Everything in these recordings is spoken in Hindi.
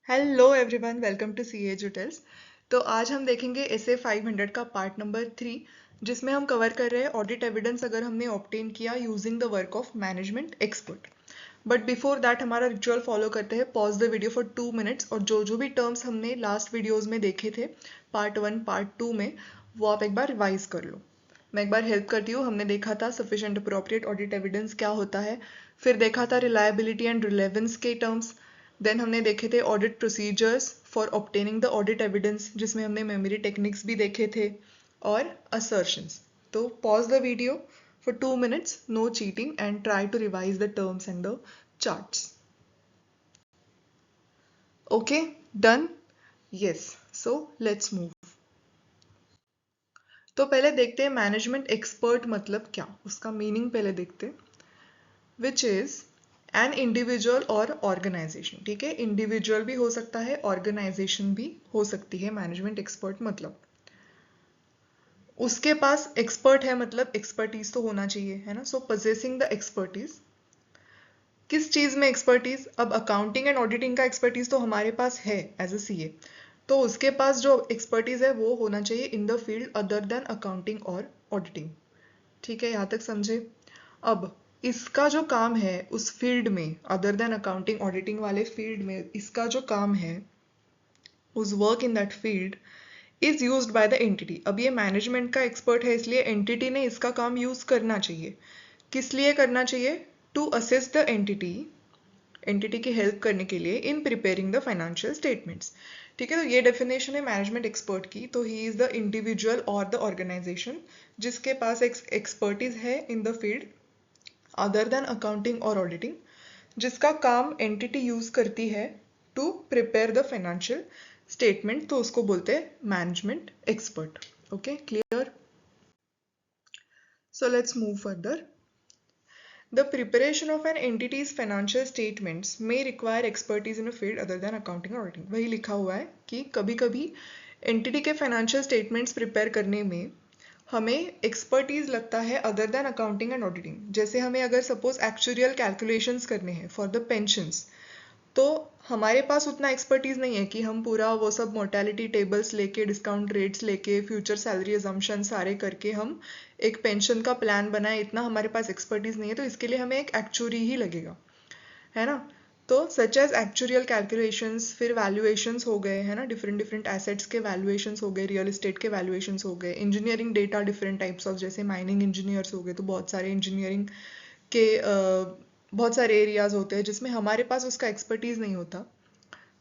Hello everyone, welcome to sea edge hotels. तो आज हम देखेंगे एसए 500 का पार्ट नंबर 3, जिसमें हम कवर कर रहे हैं ऑडिट एविडेंस अगर हमने ऑब्टेन किया using the work of management expert. But before that हमारा रिचुअल फॉलो करते हैं, pause the video for 2 minutes और जो जो भी टर्म्स हमने लास्ट वीडियोज में देखे थे पार्ट 1 पार्ट 2 में, वो आप एक बार रिवाइज कर लो। मैं एक बार हेल्प करती हूँ। हमने देखा था सफिशिएंट अप्रोप्रिएट ऑडिट एविडेंस क्या होता है, फिर देखा था रिलायबिलिटी एंड रिलेवेंस के टर्म्स, देन हमने देखे थे audit procedures for obtaining the audit evidence, जिसमें हमने मेमोरी टेक्निक्स भी देखे थे, और असर्शंस। तो pause the video for 2 minutes, no cheating, and try to revise the terms and the charts. Okay, done? Yes, so let's move. तो पहले देखते हैं मैनेजमेंट एक्सपर्ट मतलब क्या, उसका मीनिंग पहले देखते हैं, विच इज एन इंडिविजुअल और ऑर्गेनाइजेशन। ठीक है, इंडिविजुअल भी हो सकता है, ऑर्गेनाइजेशन भी हो सकती है। मैनेजमेंट एक्सपर्ट मतलब उसके पास एक्सपर्ट है, मतलब एक्सपर्टीज तो होना चाहिए, है ना। सो पोजेसिंग द एक्सपर्टीज, किस चीज में एक्सपर्टीज? अब अकाउंटिंग एंड ऑडिटिंग का एक्सपर्टीज तो हमारे पास है एज अ सीए, तो उसके पास जो एक्सपर्टीज है वो होना चाहिए इन the field other than accounting और ऑडिटिंग। ठीक है, यहाँ तक समझे? अब इसका जो काम है उस फील्ड में, अदर देन अकाउंटिंग ऑडिटिंग वाले फील्ड में, इसका जो काम है, उस work in that field is used by the entity. अब ये मैनेजमेंट का एक्सपर्ट है, इसलिए एंटिटी ने इसका काम यूज करना चाहिए। किस लिए करना चाहिए? To assess the entity, entity की हेल्प करने के लिए in preparing the financial statements. ठीक है, तो ये डेफिनेशन है मैनेजमेंट एक्सपर्ट की। तो ही इज द इंडिविजुअल और द ऑर्गेनाइजेशन जिसके पास एक्सपर्टीज है in the field other than accounting और ऑडिटिंग, जिसका काम एंटिटी यूज करती है to prepare the financial statement, तो उसको बोलते हैं management expert. Okay, clear? So let's move further. The preparation of an entity's financial statements may require expertise in a field other than accounting or auditing। वही लिखा हुआ है कि कभी कभी एंटिटी के फाइनेंशियल स्टेटमेंट्स प्रिपेयर करने में हमें एक्सपर्टीज लगता है other than accounting and auditing. जैसे हमें अगर सपोज एक्चुरियल कैलकुलेशंस करने हैं फॉर द पेंशंस, तो हमारे पास उतना एक्सपर्टीज नहीं है कि हम पूरा वो सब मोर्टेलिटी टेबल्स लेके, डिस्काउंट रेट्स लेके, फ्यूचर सैलरी अजम्पशन सारे करके हम एक पेंशन का प्लान बनाए। इतना हमारे पास एक्सपर्टीज नहीं है, तो इसके लिए हमें एक एक्चुरी ही लगेगा, है ना। तो सच एज एक्चुरियल कैलकुलेशंस, फिर वैल्यूएशंस हो गए, है ना, डिफरेंट डिफरेंट एसेट्स के वैल्यूएशंस हो गए, रियल एस्टेट के वैल्यूएशंस हो गए, engineering data different types of, जैसे माइनिंग इंजीनियर्स हो गए, तो बहुत सारे इंजीनियरिंग के बहुत सारे एरियाज होते हैं जिसमें हमारे पास उसका एक्सपर्टीज नहीं होता।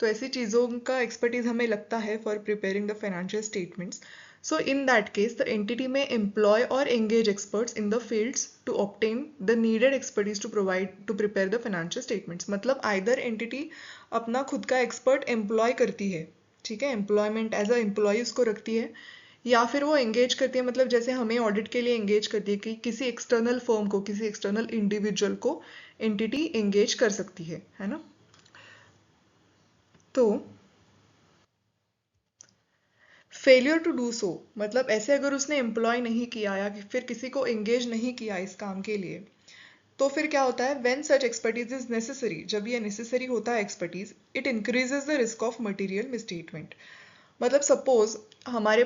तो ऐसी चीज़ों का एक्सपर्टीज हमें लगता है for preparing the financial statements. So in that case the entity में एम्प्लॉय और engage experts in the fields to obtain the needed expertise to provide to prepare the financial statements. मतलब आइदर एंटिटी अपना खुद का एक्सपर्ट एम्प्लॉय करती है, ठीक है, एम्प्लॉयमेंट एज अ एम्प्लॉय उसको रखती है, या फिर वो एंगेज करती है, मतलब जैसे हमें ऑडिट के लिए एंगेज करती है कि किसी एक्सटर्नल फर्म को, किसी एक्सटर्नल इंडिविजुअल को एंटिटी एंगेज कर सकती है ना। तो फेलियर टू डू सो, मतलब ऐसे अगर उसने एम्प्लॉय नहीं किया या फिर किसी को एंगेज नहीं किया इस काम के लिए, तो फिर क्या होता है? When such expertise is necessary, जब ये नेसेसरी होता है expertise, it increases the risk of material misstatement. मतलब सपोज हमारे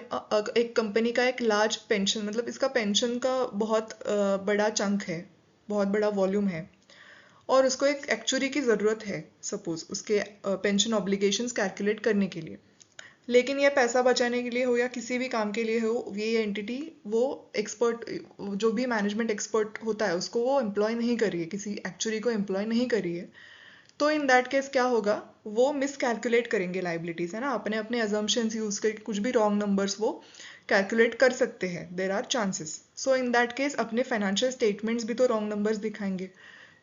एक कंपनी का एक लार्ज पेंशन, मतलब इसका पेंशन का बहुत बड़ा चंक है, बहुत बड़ा वॉल्यूम है, और उसको एक एक्चुरी की ज़रूरत है सपोज उसके पेंशन ऑब्लिगेशंस कैलकुलेट करने के लिए। लेकिन ये पैसा बचाने के लिए हो या किसी भी काम के लिए हो, ये एंटिटी वो एक्सपर्ट, जो भी मैनेजमेंट एक्सपर्ट होता है, उसको वो एम्प्लॉय नहीं कर रही है, किसी एक्चुरी को एम्प्लॉय नहीं कर रही है, तो इन दैट केस क्या होगा? वो मिस कैलकुलेट करेंगे लाइबिलिटीज, है ना, अपने अपने अजम्पशंस यूज करके कुछ भी रॉन्ग नंबर्स वो कैलकुलेट कर सकते हैं, there are chances. So in that case अपने फाइनेंशियल स्टेटमेंट्स भी तो रॉन्ग नंबर्स दिखाएंगे।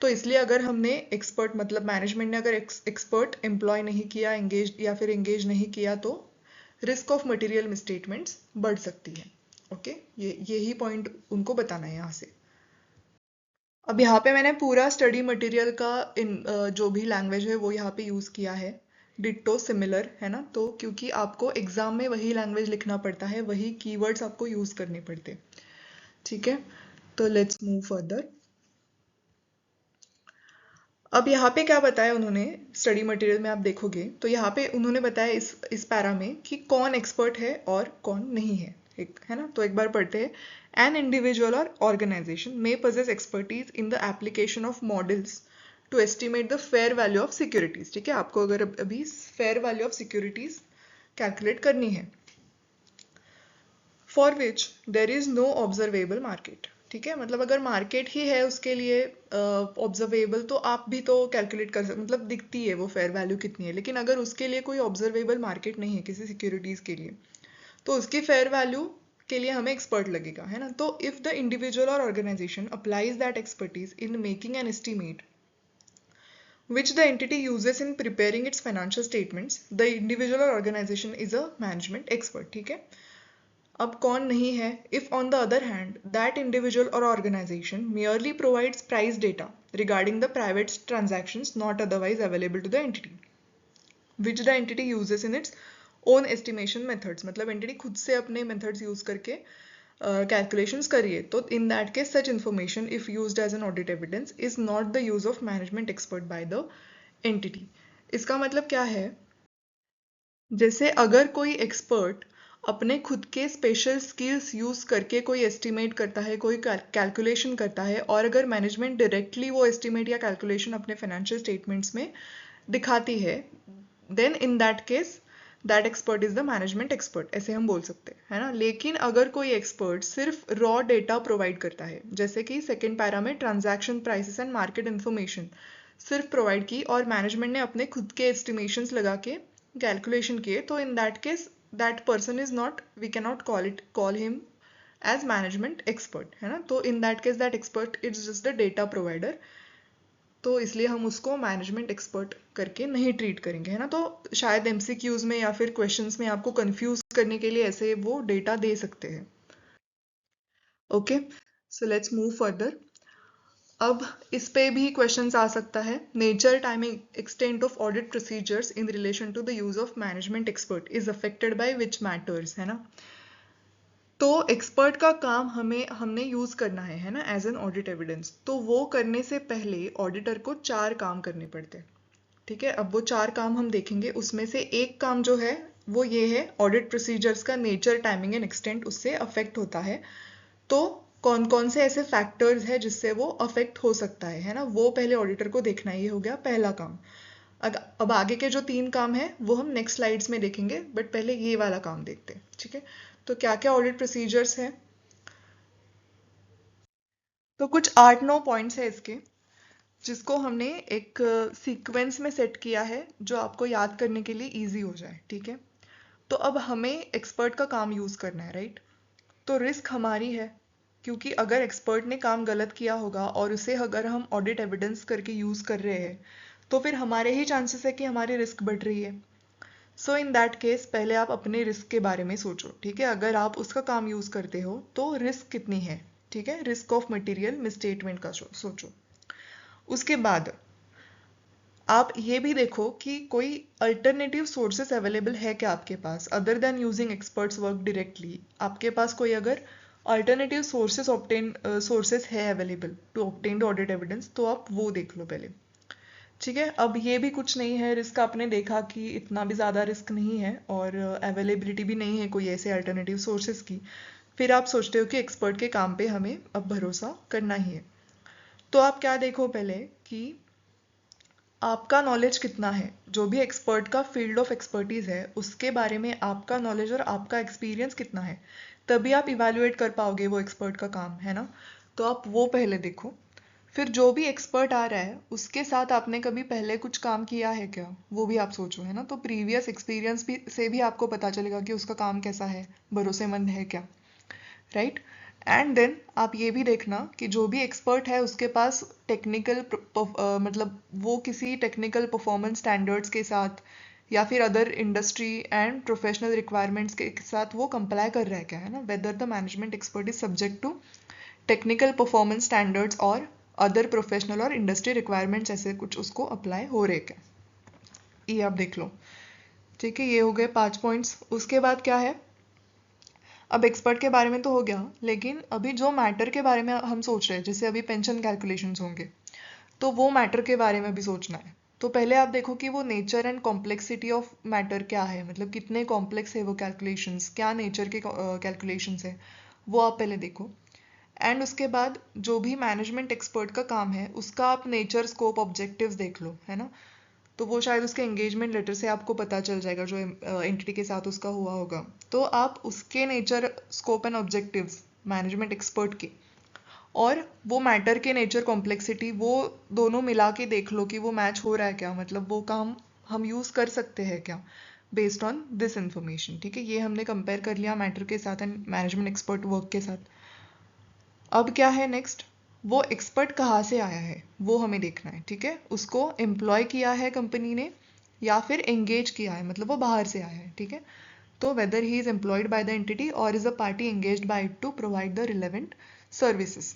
तो इसलिए अगर हमने एक्सपर्ट, मतलब मैनेजमेंट ने अगर एक्सपर्ट एम्प्लॉय नहीं किया, एंगेज या फिर एंगेज नहीं किया, तो रिस्क ऑफ मटेरियल मिसस्टेटमेंट्स बढ़ सकती है। ओके, यही पॉइंट उनको बताना है यहाँ से। अब यहाँ पे मैंने पूरा स्टडी मटेरियल का जो भी लैंग्वेज है वो यहाँ पे यूज़ किया है, डिट्टो सिमिलर, है ना। तो क्योंकि आपको एग्जाम में वही लैंग्वेज लिखना पड़ता है, वही कीवर्ड्स आपको यूज़ करने पड़ते हैं, ठीक है। तो लेट्स मूव फर्दर। अब यहाँ पे क्या बताया उन्होंने, स्टडी मटेरियल में आप देखोगे तो यहाँ पे उन्होंने बताया इस पैरा में कि कौन एक्सपर्ट है और कौन नहीं है, एक है ना। तो एक बार पढ़ते हैं। एन इंडिविजुअल और organisation may possess expertise in the application of models to estimate the fair value of securities। ठीक है, आपको अगर अभी fair value of securities calculate करनी है, for which there is no observable market. ठीक है, मतलब अगर मार्केट ही है उसके लिए ऑब्जर्वेबल तो आप भी तो कैलकुलेट कर सकते, मतलब दिखती है वो फेयर वैल्यू कितनी है, लेकिन अगर उसके लिए कोई ऑब्जर्वेबल मार्केट नहीं है किसी सिक्योरिटीज के लिए, तो उसकी फेयर वैल्यू के लिए हमें एक्सपर्ट लगेगा, है ना। तो इफ द इंडिविजुअल और organisation applies that expertise in making an estimate which the entity uses in preparing its financial statements, the individual or organization is a management expert। ठीक है, अब कौन नहीं है। If on the other hand that individual और organisation merely provides price data regarding the private transactions not otherwise available to the entity which the entity uses in its own estimation methods, मतलब एंटिटी खुद से अपने मेथड्स यूज करके कैलकुलेशंस करिए, तो in that case such information if used as an audit evidence is not the use of management expert by the entity. इसका मतलब क्या है, जैसे अगर कोई एक्सपर्ट अपने खुद के स्पेशल स्किल्स यूज करके कोई एस्टिमेट करता है, कोई कैलकुलेशन करता है, और अगर मैनेजमेंट डायरेक्टली वो एस्टिमेट या कैलकुलेशन अपने फाइनेंशियल स्टेटमेंट्स में दिखाती है, then in that case that expert is the management expert, ऐसे हम बोल सकते हैं, है ना। लेकिन अगर कोई एक्सपर्ट सिर्फ रॉ डेटा प्रोवाइड करता है, जैसे कि सेकेंड पैरा में transaction prices and market information सिर्फ प्रोवाइड की और मैनेजमेंट ने अपने खुद के एस्टिमेशंस लगा के कैलकुलेशन किए, तो in that case that person is not, we can not call him as management expert, है ना। तो in that case that expert is just the data provider, तो इसलिए हम उसको मैनेजमेंट एक्सपर्ट करके नहीं ट्रीट करेंगे, है ना। तो शायद एमसीक्यूज में या फिर क्वेश्चंस में आपको कंफ्यूज करने के लिए ऐसे वो डेटा दे सकते हैं। Okay, so let's move further. अब इस पे भी क्वेश्चंस आ सकता है। Nature, timing, extent of audit procedures in relation to the use of management expert is affected by which matters, है ना। तो एक्सपर्ट का काम हमने यूज करना है ना, एज एन ऑडिट एविडेंस। तो वो करने से पहले ऑडिटर को 4 काम करने पड़ते हैं। ठीक है, अब वो 4 काम हम देखेंगे, उसमें से एक काम जो है वो ये है, ऑडिट प्रोसीजर्स का नेचर, टाइमिंग एंड एक्सटेंट उससे अफेक्ट होता है। तो कौन कौन से ऐसे फैक्टर्स है जिससे वो अफेक्ट हो सकता है ना, वो पहले ऑडिटर को देखना। ये हो गया पहला काम। अब आगे के जो 3 काम है वो हम नेक्स्ट स्लाइड्स में देखेंगे, बट पहले ये वाला काम देखते हैं। ठीक है, तो क्या क्या ऑडिट प्रोसीजर्स है, तो कुछ 8-9 पॉइंट्स है इसके, जिसको हमने एक सीक्वेंस में सेट किया है जो आपको याद करने के लिए इजी हो जाए। ठीक है, तो अब हमें एक्सपर्ट का काम यूज करना है, राइट। तो रिस्क हमारी है, क्योंकि अगर एक्सपर्ट ने काम गलत किया होगा और उसे अगर हम ऑडिट एविडेंस करके यूज कर रहे हैं, तो फिर हमारे ही चांसेस है कि हमारी रिस्क बढ़ रही है। सो इन दैट केस पहले आप अपने रिस्क के बारे में सोचो। ठीक है, अगर आप उसका काम यूज करते हो तो रिस्क कितनी है। ठीक है, रिस्क ऑफ मटेरियल मिसस्टेटमेंट का सोचो। उसके बाद आप ये भी देखो कि कोई अल्टरनेटिव सोर्सेस अवेलेबल है क्या आपके पास, other than using experts work directly. आपके पास कोई अगर अल्टरनेटिव सोर्सेस है available to obtain the audit evidence, तो आप वो देख लो पहले। ठीक है, अब ये भी कुछ नहीं है, रिस्क आपने देखा कि इतना भी ज़्यादा रिस्क नहीं है और अवेलेबिलिटी भी नहीं है कोई ऐसे अल्टरनेटिव सोर्सेज की। फिर आप सोचते हो कि एक्सपर्ट के काम पे हमें अब भरोसा करना ही है। तो आप क्या देखो पहले कि आपका नॉलेज कितना है, जो भी एक्सपर्ट का फील्ड ऑफ एक्सपर्टीज है उसके बारे में आपका नॉलेज और आपका एक्सपीरियंस कितना है, तभी आप इवेल्युएट कर पाओगे वो एक्सपर्ट का काम, है ना। तो आप वो पहले देखो। फिर जो भी एक्सपर्ट आ रहा है उसके साथ आपने कभी पहले कुछ काम किया है क्या, वो भी आप सोचो, है ना। तो प्रीवियस एक्सपीरियंस भी से भी आपको पता चलेगा कि उसका काम कैसा है, भरोसेमंद है क्या, राइट। एंड देन आप ये भी देखना कि जो भी एक्सपर्ट है उसके पास टेक्निकल मतलब वो किसी टेक्निकल परफॉर्मेंस स्टैंडर्ड्स के साथ या फिर other industry and professional requirements के साथ वो कंप्लाई कर रहा है क्या, है ना। Whether the management expert is subject to technical performance standards और अदर प्रोफेशनल और इंडस्ट्री रिक्वायरमेंट्स, ऐसे कुछ उसको अप्लाई हो रहे क्या, ये आप देख लो। ठीक है, ये हो गए 5 पॉइंट्स। उसके बाद क्या है, अब एक्सपर्ट के बारे में तो हो गया, लेकिन अभी जो मैटर के बारे में हम सोच रहे हैं, जैसे अभी पेंशन कैलकुलेशंस होंगे, तो वो मैटर के बारे में भी सोचना है। तो पहले आप देखो कि वो nature and complexity of matter क्या है, मतलब कितने कॉम्प्लेक्स है वो कैलकुलेशंस, क्या नेचर के कैलकुलेशंस है, वो आप पहले देखो। एंड उसके बाद जो भी मैनेजमेंट एक्सपर्ट का काम है उसका आप नेचर, स्कोप, ऑब्जेक्टिव्स देख लो, है ना। तो वो शायद उसके एंगेजमेंट लेटर से आपको पता चल जाएगा जो एंटिटी के साथ उसका हुआ होगा। तो आप उसके nature, scope and objectives management expert के, और वो मैटर के नेचर, कॉम्प्लेक्सिटी, वो दोनों मिला के देख लो कि वो मैच हो रहा है क्या, मतलब वो काम हम यूज़ कर सकते हैं क्या बेस्ड ऑन दिस इंफॉर्मेशन। ठीक है, ये हमने कंपेयर कर लिया मैटर के साथ एंड मैनेजमेंट एक्सपर्ट वर्क के साथ। अब क्या है नेक्स्ट, वो एक्सपर्ट कहाँ से आया है वो हमें देखना है। ठीक है, उसको एम्प्लॉय किया है कंपनी ने या फिर एंगेज किया है, मतलब वो बाहर से आया है। ठीक है, तो whether he is employed by the entity और is a party engaged by it to provide the relevant services.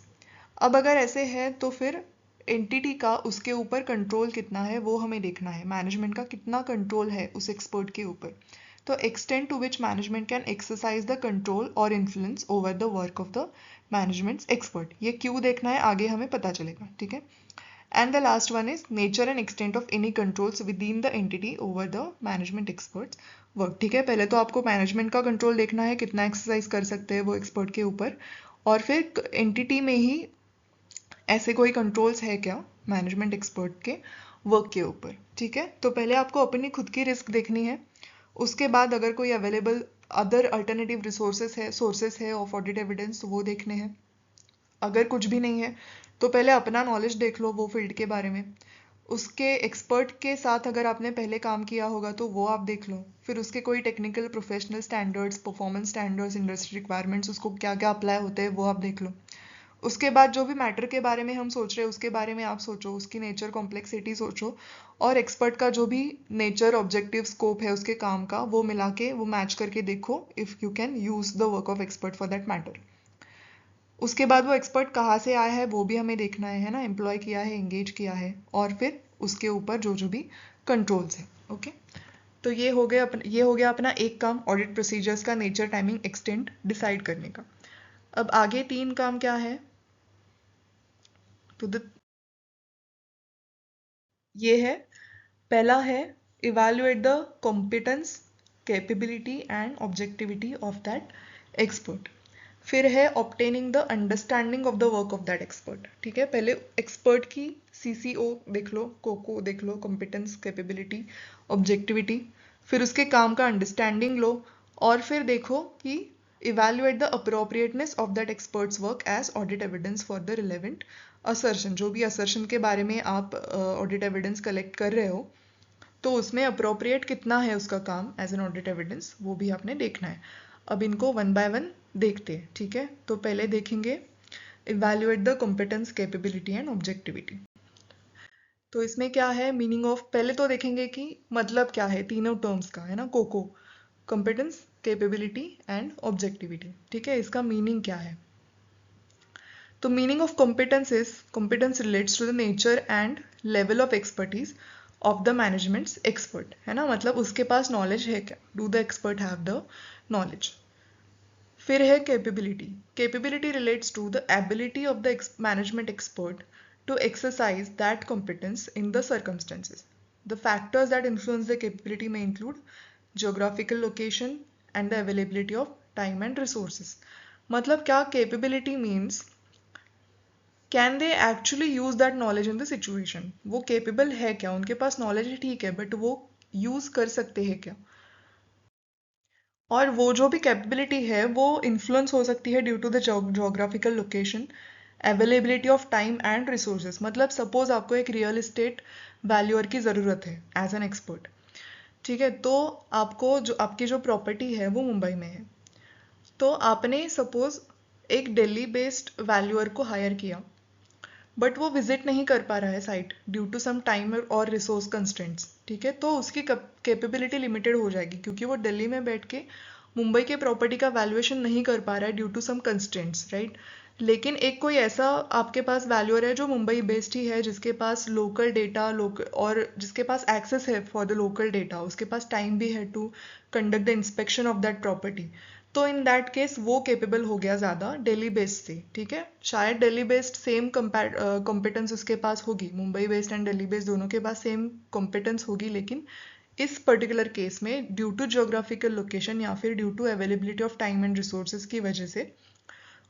अब अगर ऐसे है तो फिर एंटिटी का उसके ऊपर कंट्रोल कितना है वो हमें देखना है, मैनेजमेंट का कितना कंट्रोल है उस एक्सपर्ट के ऊपर। तो extent to which management can exercise the control और influence over the work of the management expert, ये क्यों देखना है आगे हमें पता चलेगा। ठीक है, and the last one is nature and extent of any controls with in the entity over the management experts work. ठीक है, पहले तो आपको मैनेजमेंट का कंट्रोल देखना है, कितना एक्सरसाइज कर सकते हैं वो एक्सपर्ट के ऊपर, और फिर एंटिटी में ही ऐसे कोई कंट्रोल्स है क्या मैनेजमेंट एक्सपर्ट के वर्क के ऊपर। ठीक है, तो पहले आपको अपनी खुद की रिस्क देखनी है, उसके बाद अगर कोई अवेलेबल अदर अल्टरनेटिव सोर्सेस है ऑफ ऑडिट एविडेंस तो वो देखने हैं। अगर कुछ भी नहीं है तो पहले अपना नॉलेज देख लो वो फील्ड के बारे में, उसके एक्सपर्ट के साथ अगर आपने पहले काम किया होगा तो वो आप देख लो, फिर उसके कोई technical professional standards, performance standards, industry requirements उसको क्या क्या अप्लाई होते हैं वो आप देख लो। उसके बाद जो भी मैटर के बारे में हम सोच रहे हैं उसके बारे में आप सोचो, उसकी नेचर, कॉम्प्लेक्सिटी सोचो, और एक्सपर्ट का जो भी नेचर, ऑब्जेक्टिव, स्कोप है उसके काम का वो मिला के वो मैच करके देखो if you can use the work of expert for that matter. उसके बाद वो एक्सपर्ट कहाँ से आया है वो भी हमें देखना है ना, एम्प्लॉय किया है, एंगेज किया है, और फिर उसके ऊपर जो जो भी कंट्रोल्स है। ओके, तो ये हो गया अपना एक काम, ऑडिट प्रोसीजर्स का नेचर, टाइमिंग, एक्सटेंट डिसाइड करने का। अब आगे 3 काम क्या है, तो ये है, पहला है evaluate the competence, capability and objectivity of that expert. फिर है obtaining the understanding of the work of that expert. ठीक है, पहले एक्सपर्ट की CCO देख लो, कोको देख लो, कॉम्पिटेंस, कैपेबिलिटी, ऑब्जेक्टिविटी, फिर उसके काम का अंडरस्टैंडिंग लो, और फिर देखो कि evaluate the appropriateness of that experts work as audit evidence for the relevant assertion. जो भी असर्शन के बारे में आप ऑडिट एविडेंस कलेक्ट कर रहे हो तो उसमें अप्रोप्रिएट कितना है उसका काम एज एन ऑडिट एविडेंस, वो भी आपने देखना है। अब इनको वन बाय वन देखते हैं। ठीक है, तो पहले देखेंगे evaluate the competence, capability and objectivity. तो इसमें क्या है मीनिंग ऑफ, पहले तो देखेंगे कि मतलब क्या है तीनों टर्म्स का, है ना, कोको, कॉम्पिटेंस, कैपेबिलिटी एंड ऑब्जेक्टिविटी। ठीक है, इसका मीनिंग क्या है। तो meaning of competence is, competence relates to the nature and level of expertise of the management's expert, है ना, मतलब उसके पास नॉलेज है क्या, do the expert have the knowledge. फिर है capability, capability relates to the ability of the management expert to exercise that competence in the circumstances. The factors that influence the capability may include geographical location and the availability of time and resources. मतलब क्या capability means can they actually use that knowledge in the situation, वो capable है क्या, उनके पास knowledge है ठीक है but वो use कर सकते हैं क्या, और वो जो भी कैपेबिलिटी है वो इन्फ्लुएंस हो सकती है due to the geographical location, availability of time and resources. मतलब सपोज आपको एक रियल एस्टेट वैल्यूअर की ज़रूरत है एज एन एक्सपर्ट। ठीक है, तो आपको जो आपकी जो प्रॉपर्टी है वो मुंबई में है, तो आपने सपोज एक दिल्ली बेस्ड वैल्यूअर को हायर किया बट वो विजिट नहीं कर पा रहा है site due to some time और रिसोर्स कंस्ट्रेंट्स। ठीक है, तो उसकी कैपेबिलिटी लिमिटेड हो जाएगी क्योंकि वो दिल्ली में बैठ के मुंबई के प्रॉपर्टी का वैल्यूएशन नहीं कर पा रहा है due to some constraints, right. लेकिन एक कोई ऐसा आपके पास वैल्यूअर है जो मुंबई बेस्ड ही है, जिसके पास लोकल डेटा और जिसके पास एक्सेस है फॉर द लोकल डेटा, उसके पास टाइम भी है to conduct the inspection of that property, तो इन दैट केस वो केपेबल हो गया ज़्यादा दिल्ली बेस्ड से, ठीक है। शायद दिल्ली बेस्ड सेम कॉम्पिटेंस उसके पास होगी, Mumbai based and Delhi based दोनों के पास सेम कॉम्पिटेंस होगी, लेकिन इस पर्टिकुलर केस में ड्यू टू जियोग्राफिकल लोकेशन या फिर due to availability of time and resources की वजह से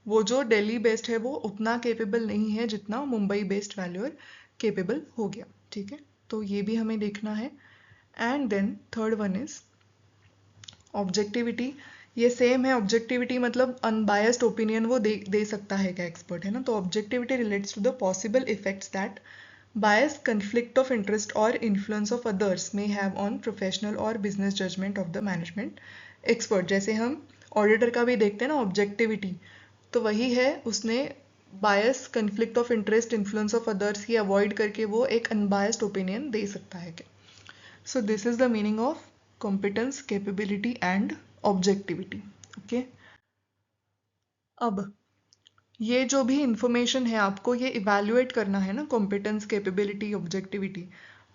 वो जो दिल्ली बेस्ड है वो उतना केपेबल नहीं है जितना मुंबई बेस्ड वैल्यूअर केपेबल हो गया, ठीक है। तो ये भी हमें देखना है। And then third one is objectivity. ये सेम है, ऑब्जेक्टिविटी मतलब अनबायस्ड ओपिनियन वो दे सकता है क्या एक्सपर्ट, है ना। तो objectivity relates to the possible effects that bias, conflict of interest or influence of others may have on professional or business judgment of the management expert। जैसे हम ऑडिटर का भी देखते हैं ना ऑब्जेक्टिविटी, तो वही है, उसने bias, conflict of interest, influence of others की अवॉइड करके वो एक अनबायस्ड ओपिनियन दे सकता है क्या। So this is the meaning of competence, capability and objectivity, okay. अब ये जो भी इंफॉर्मेशन है आपको ये इवैल्यूएट करना है ना, कॉम्पिटेंस, कैपेबिलिटी, ऑब्जेक्टिविटी।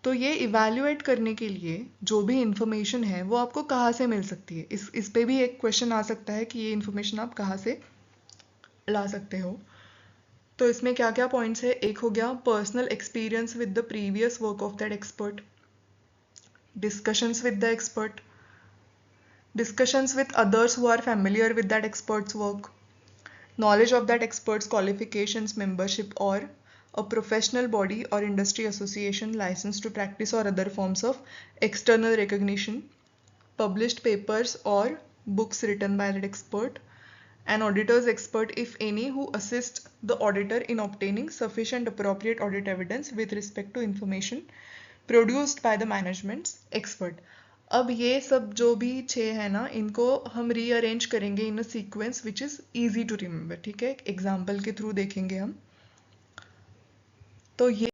तो ये इवैल्यूएट करने के लिए जो भी इंफॉर्मेशन है वो आपको कहाँ से मिल सकती है, इस पे भी एक क्वेश्चन आ सकता है कि ये इंफॉर्मेशन आप कहाँ से ला सकते हो। तो इसमें क्या क्या पॉइंट्स है, एक हो गया personal experience with the previous work of that expert, discussions with the expert, discussions with others who are familiar with that expert's work, knowledge of that expert's qualifications, membership or a professional body or industry association license to practice or other forms of external recognition, published papers or books written by that expert, an auditor's expert if any who assists the auditor in obtaining sufficient appropriate audit evidence with respect to information produced by the management's expert। अब ये सब जो भी 6 है ना, इनको हम रीअरेंज करेंगे in a sequence which is easy to remember, ठीक है। एग्जाम्पल के थ्रू देखेंगे हम। तो ये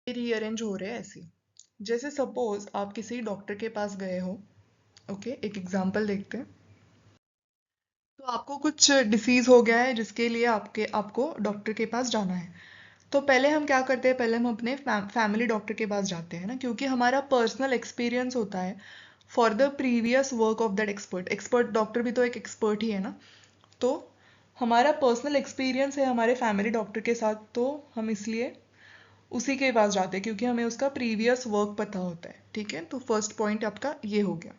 रीअरेंज हो रहे हैं ऐसे, जैसे सपोज आप किसी डॉक्टर के पास गए हो, ओके, एक एग्जाम्पल देखते हैं। तो आपको कुछ डिसीज हो गया है जिसके लिए आपको डॉक्टर के पास जाना है। तो पहले हम क्या करते हैं, पहले हम अपने फैमिली डॉक्टर के पास जाते हैं ना, क्योंकि हमारा पर्सनल एक्सपीरियंस होता है for the previous work of that expert. Expert doctor भी तो एक एक्सपर्ट ही है ना, तो हमारा पर्सनल एक्सपीरियंस है हमारे फैमिली डॉक्टर के साथ, तो हम इसलिए उसी के पास जाते हैं क्योंकि हमें उसका प्रीवियस वर्क पता होता है, ठीक है। तो फर्स्ट पॉइंट आपका ये हो गया।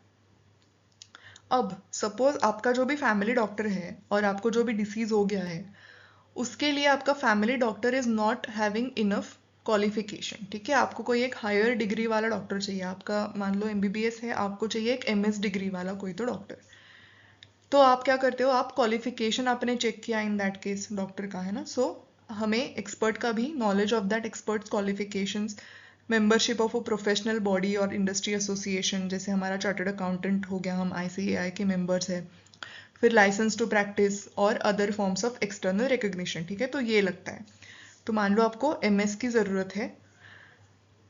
अब सपोज आपका जो भी फैमिली डॉक्टर है और आपको जो भी डिसीज हो गया है उसके लिए आपका family doctor is not having enough qualification, ठीक है। आपको कोई एक हायर डिग्री वाला डॉक्टर चाहिए, आपका मान लो MBBS है, आपको चाहिए एक MS डिग्री वाला कोई तो डॉक्टर। तो आप क्या करते हो, आप क्वालिफिकेशन आपने चेक किया इन दैट केस डॉक्टर का, है ना। सो हमें एक्सपर्ट का भी knowledge of that experts qualifications, membership of a professional body और इंडस्ट्री एसोसिएशन, जैसे हमारा चार्टर्ड अकाउंटेंट हो गया, हम ICAI के मेंबर्स हैं, फिर लाइसेंस टू प्रैक्टिस और other forms of external recognition, ठीक है। तो ये लगता है, तो मान लो आपको MS की ज़रूरत है,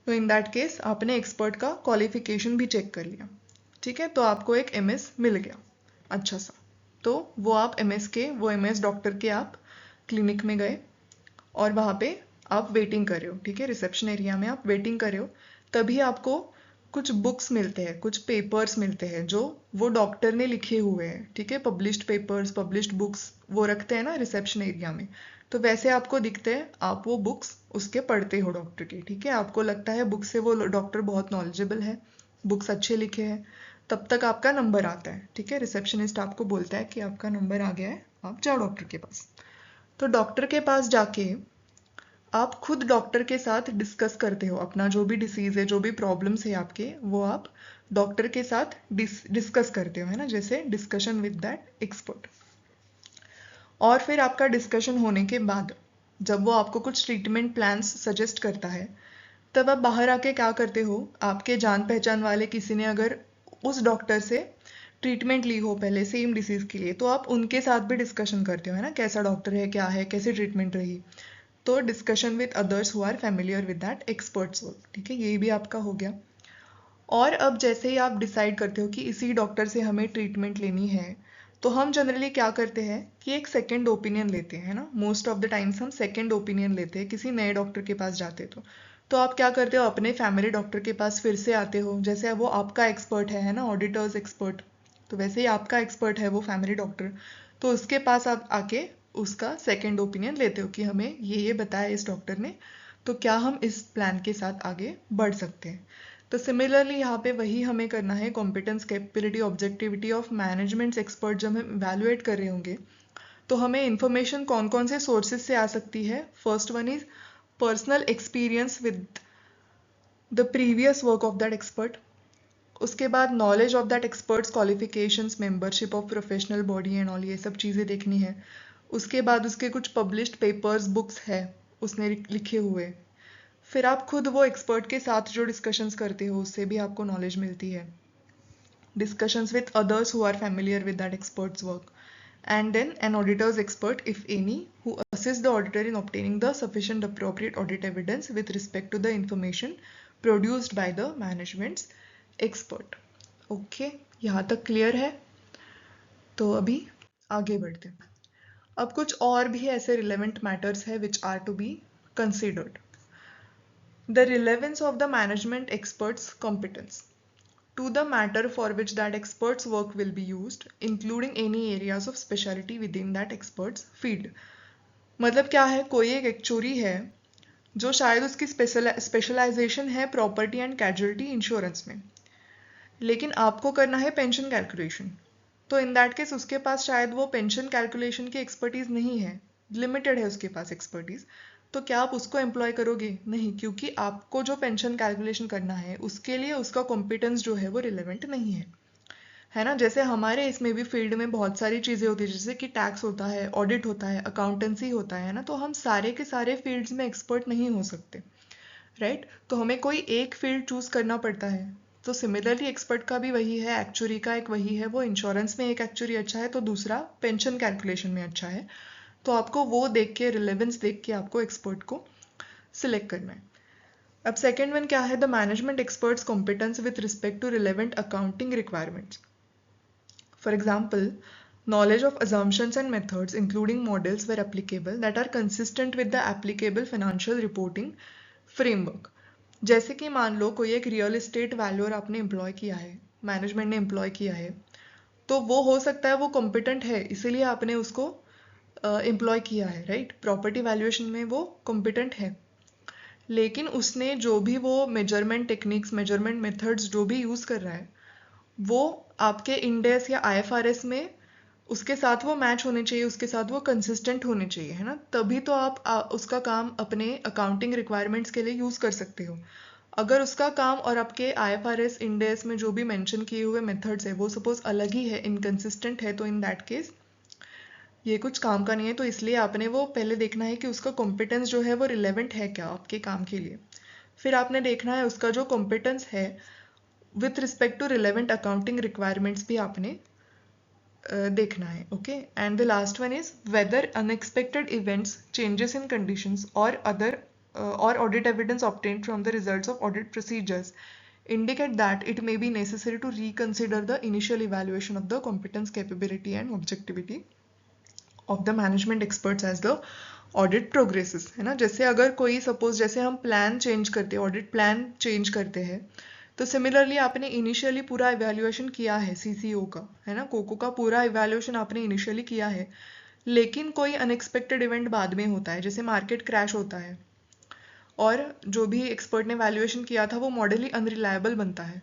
तो इन दैट केस आपने एक्सपर्ट का क्वालिफिकेशन भी चेक कर लिया, ठीक है। तो आपको एक MS मिल गया अच्छा सा, तो वो आप वो MS डॉक्टर के आप क्लिनिक में गए और वहाँ पे आप वेटिंग कर रहे हो, ठीक है। रिसेप्शन एरिया में आप वेटिंग कर रहे हो, तभी आपको कुछ बुक्स मिलते हैं, कुछ पेपर्स मिलते हैं जो वो डॉक्टर ने लिखे हुए हैं, ठीक है। पब्लिश्ड पेपर्स, पब्लिश्ड बुक्स वो रखते हैं ना रिसेप्शन एरिया में, तो वैसे आपको दिखते हैं, आप वो बुक्स उसके पढ़ते हो डॉक्टर के, ठीक है। आपको लगता है बुक से वो डॉक्टर बहुत नॉलेजेबल है, बुक्स अच्छे लिखे हैं, तब तक आपका नंबर आता है, ठीक है। रिसेप्शनिस्ट आपको बोलता है कि आपका नंबर आ गया है, आप जाओ डॉक्टर के पास। तो डॉक्टर के पास जाके आप खुद डॉक्टर के साथ डिस्कस करते हो अपना जो भी डिसीज़ है, जो भी प्रॉब्लम्स है आपके, वो आप डॉक्टर के साथ डिस्कस करते हो, है ना, जैसे डिस्कशन विद दैट एक्सपर्ट। और फिर आपका डिस्कशन होने के बाद जब वो आपको कुछ ट्रीटमेंट प्लान्स सजेस्ट करता है, तब आप बाहर आके क्या करते हो, आपके जान पहचान वाले किसी ने अगर उस डॉक्टर से ट्रीटमेंट ली हो पहले सेम डिसीज़ के लिए, तो आप उनके साथ भी डिस्कशन करते हो, है ना, कैसा डॉक्टर है, क्या है, कैसी ट्रीटमेंट रही। तो discussion with others who are familiar with that experts work, ठीक है, ये भी आपका हो गया। और अब जैसे ही आप डिसाइड करते हो कि इसी डॉक्टर से हमें ट्रीटमेंट लेनी है, तो हम जनरली क्या करते हैं कि एक सेकेंड ओपिनियन लेते हैं, है ना। मोस्ट ऑफ द टाइम्स हम सेकेंड ओपिनियन लेते हैं किसी नए डॉक्टर के पास जाते तो आप क्या करते हो, अपने फैमिली डॉक्टर के पास फिर से आते हो, जैसे वो आपका एक्सपर्ट है ना, ऑडिटर्स एक्सपर्ट, तो वैसे ही आपका एक्सपर्ट है वो फैमिली डॉक्टर, तो उसके पास आप आके उसका सेकेंड ओपिनियन लेते हो कि हमें ये बताया इस डॉक्टर ने, तो क्या हम इस प्लान के साथ आगे बढ़ सकते हैं। तो सिमिलरली यहाँ पे वही हमें करना है, competence, capability, objectivity of managements expert जब हम इवैल्यूएट कर रहे होंगे तो हमें इंफॉर्मेशन कौन कौन से सोर्सेज से आ सकती है। First one is personal experience with the previous work of that expert. उसके बाद knowledge of that experts qualifications, membership of professional body and all, ये सब चीज़ें देखनी है। उसके बाद उसके कुछ पब्लिश्ड पेपर्स, बुक्स है उसने लिखे हुए। फिर आप खुद वो एक्सपर्ट के साथ जो डिस्कशंस करते हो उससे भी आपको नॉलेज मिलती है। Discussions with others who are familiar with that expert's work, and then an auditor's expert, if any, who assists the auditor in obtaining the sufficient appropriate audit evidence with respect to the information produced by the management's expert. Okay, यहाँ तक क्लियर है? तो अभी आगे बढ़ते हैं। अब कुछ और भी ऐसे रिलेवेंट मैटर्स है which are to be considered. The relevance of the management expert's competence to the matter for which that expert's work will be used, including any areas of specialty within that expert's field. मतलब क्या है, कोई एक एक्चुअरी है जो शायद उसकी स्पेशलाइजेशन है प्रॉपर्टी एंड कैजुअलिटी इंश्योरेंस में, लेकिन आपको करना है पेंशन कैलकुलेशन, तो इन दैट केस उसके पास शायद वो पेंशन कैलकुलेशन की एक्सपर्टीज नहीं है, लिमिटेड है उसके पास एक्सपर्टीज। तो क्या आप उसको एम्प्लॉय करोगे? नहीं, क्योंकि आपको जो पेंशन कैलकुलेशन करना है उसके लिए उसका कॉम्पिटेंस जो है वो रिलेवेंट नहीं है ना। जैसे हमारे इसमें भी फील्ड में बहुत सारी चीज़ें होती है, जैसे कि टैक्स होता है, ऑडिट होता है, अकाउंटेंसी होता है ना, तो हम सारे के सारे फील्ड्स में एक्सपर्ट नहीं हो सकते, राइट। तो हमें कोई एक फील्ड चूज करना पड़ता है। तो सिमिलरली एक्सपर्ट का भी वही है, एक्चुअरी का एक वही है, वो इंश्योरेंस में एक एक्चुअरी अच्छा है तो दूसरा पेंशन कैलकुलेशन में अच्छा है, तो आपको वो देख के, रिलेवेंस देख के आपको एक्सपर्ट को सिलेक्ट करना है। अब सेकेंड वन क्या है, the management expert's competence with respect to relevant accounting requirements. For example, knowledge of assumptions and methods, including models where applicable, that are consistent with the applicable financial reporting framework. जैसे कि मान लो कोई एक रियल इस्टेट वैल्यूअर आपने एम्प्लॉय किया है, मैनेजमेंट ने एम्प्लॉय किया है, तो वो हो सकता है वो कॉम्पिटेंट है, इसीलिए आपने उसको एम्प्लॉय किया है, राइट। प्रॉपर्टी वैल्यूएशन में वो कॉम्पिटेंट है, लेकिन उसने जो भी वो मेजरमेंट टेक्निक्स, मेजरमेंट मेथड्स जो भी यूज़ कर रहा है वो आपके इंडेस या आईएफआरएस में उसके साथ वो मैच होने चाहिए, उसके साथ वो कंसिस्टेंट होने चाहिए, है ना। तभी तो आप उसका काम अपने अकाउंटिंग रिक्वायरमेंट्स के लिए यूज़ कर सकते हो। अगर उसका काम और आपके आईएफआरएस इंडेस में जो भी मेंशन किए हुए मेथड्स है वो सपोज अलग ही है, इनकंसिस्टेंट है, तो इन दैट केस ये कुछ काम का नहीं है। तो इसलिए आपने वो पहले देखना है कि उसका कॉम्पिटेंस जो है वो रिलेवेंट है क्या आपके काम के लिए। फिर आपने देखना है उसका जो कॉम्पिटेंस है with respect to relevant accounting requirements भी आपने देखना है, okay. And the last one is whether unexpected events, changes in conditions और other or audit evidence obtained from the results of audit procedures indicate that it may be necessary to reconsider the initial evaluation of the competence, capability and objectivity of the management experts as the audit progresses, है ना। जैसे अगर कोई सपोज जैसे हम प्लान चेंज करते हैं, ऑडिट प्लान चेंज करते हैं, तो सिमिलरली आपने इनिशियली पूरा इवैल्यूएशन किया है सीसीओ का, है ना, कोको का पूरा इवैल्यूएशन आपने इनिशियली किया है, लेकिन कोई अनएक्सपेक्टेड इवेंट बाद में होता है, जैसे मार्केट क्रैश होता है और जो भी एक्सपर्ट ने वैल्यूएशन किया था वो मॉडल ही अनरिलायबल बनता है,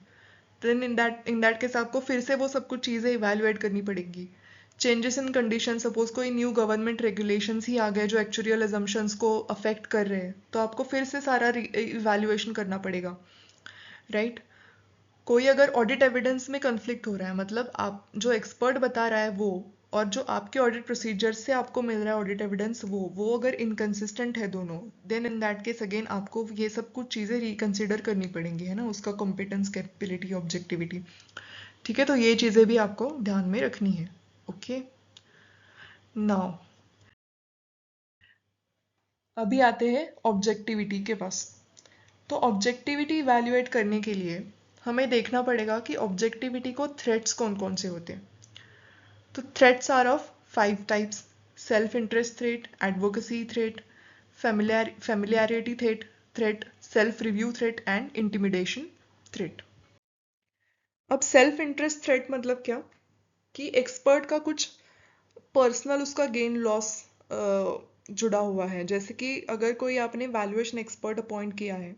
देन इन दैट केस आपको फिर से वो सब कुछ चीज़ें इवैल्यूएट करनी पड़ेंगी। चेंजेस इन कंडीशन, सपोज कोई न्यू गवर्नमेंट रेगुलेशंस ही आ गए जो एक्चुअल अजम्पशंस को अफेक्ट कर रहे हैं, तो आपको फिर से सारा इवैल्यूएशन करना पड़ेगा, राइट। कोई अगर ऑडिट एविडेंस में कन्फ्लिक्ट हो रहा है, मतलब आप जो एक्सपर्ट बता रहा है वो और जो आपके ऑडिट प्रोसीजर से आपको मिल रहा है ऑडिट एविडेंस वो अगर इनकंसिस्टेंट है दोनों, then in that case again आपको ये सब कुछ चीज़ें रिकंसिडर करनी पड़ेंगी, है ना, उसका कॉम्पिटेंस, कैपेबिलिटी, ऑब्जेक्टिविटी, ठीक है। तो ये चीज़ें भी आपको ध्यान में रखनी है, ओके। नाउ अभी आते हैं ऑब्जेक्टिविटी के पास। तो ऑब्जेक्टिविटी इवैल्यूएट करने के लिए हमें देखना पड़ेगा कि ऑब्जेक्टिविटी को थ्रेट्स कौन कौन से होते हैं। तो threats are of 5 types: self interest threat, advocacy threat, familiarity threat, self review threat and intimidation threat. अब सेल्फ इंटरेस्ट थ्रेट मतलब क्या? कि एक्सपर्ट का कुछ पर्सनल उसका गेन लॉस जुड़ा हुआ है। जैसे कि अगर कोई आपने वैल्यूएशन एक्सपर्ट अपॉइंट किया है